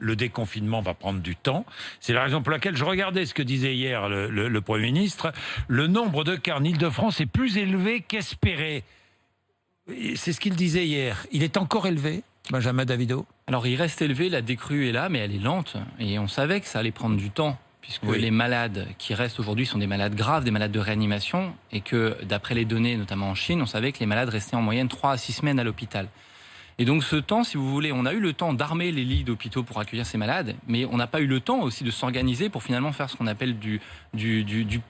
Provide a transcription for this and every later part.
Le déconfinement va prendre du temps. C'est la raison pour laquelle je regardais ce que disait hier le Premier ministre. Le nombre de cas en Île-de-France est plus élevé qu'espéré. C'est ce qu'il disait hier. Il est encore élevé, Benjamin Davido? Alors il reste élevé, la décrue est là, mais elle est lente. Et on savait que ça allait prendre du temps, puisque Oui. les malades qui restent aujourd'hui sont des malades graves, des malades de réanimation, et que d'après les données, notamment en Chine, on savait que les malades restaient en moyenne 3 à 6 semaines à l'hôpital. Et donc ce temps, si vous voulez, on a eu le temps d'armer les lits d'hôpitaux pour accueillir ces malades, mais on n'a pas eu le temps aussi de s'organiser pour finalement faire ce qu'on appelle du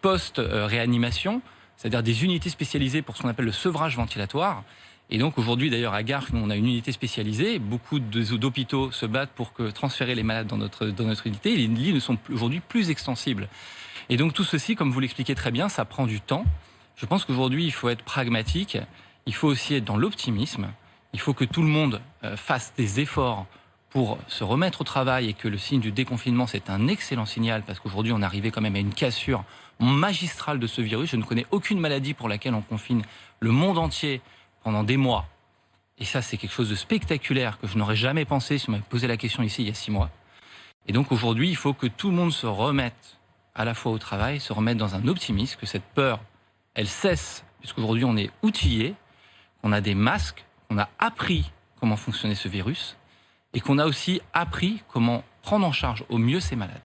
post-réanimation, c'est-à-dire des unités spécialisées pour ce qu'on appelle le sevrage ventilatoire. Et donc aujourd'hui, d'ailleurs, à Garches, nous, on a une unité spécialisée. Beaucoup d'hôpitaux se battent pour transférer les malades dans notre unité. Et les lits ne sont aujourd'hui plus extensibles. Et donc tout ceci, comme vous l'expliquez très bien, ça prend du temps. Je pense qu'aujourd'hui, il faut être pragmatique. Il faut aussi être dans l'optimisme. Il faut que tout le monde fasse des efforts pour se remettre au travail et que le signe du déconfinement, c'est un excellent signal parce qu'aujourd'hui, on est arrivé quand même à une cassure magistrale de ce virus. Je ne connais aucune maladie pour laquelle on confine le monde entier pendant des mois. Et ça, c'est quelque chose de spectaculaire que je n'aurais jamais pensé si on m'avait posé la question ici il y a 6 mois. Et donc aujourd'hui, il faut que tout le monde se remette à la fois au travail, se remette dans un optimisme, que cette peur, elle cesse, puisqu'aujourd'hui on est outillé, qu'on a des masques, qu'on a appris comment fonctionnait ce virus et qu'on a aussi appris comment prendre en charge au mieux ces malades.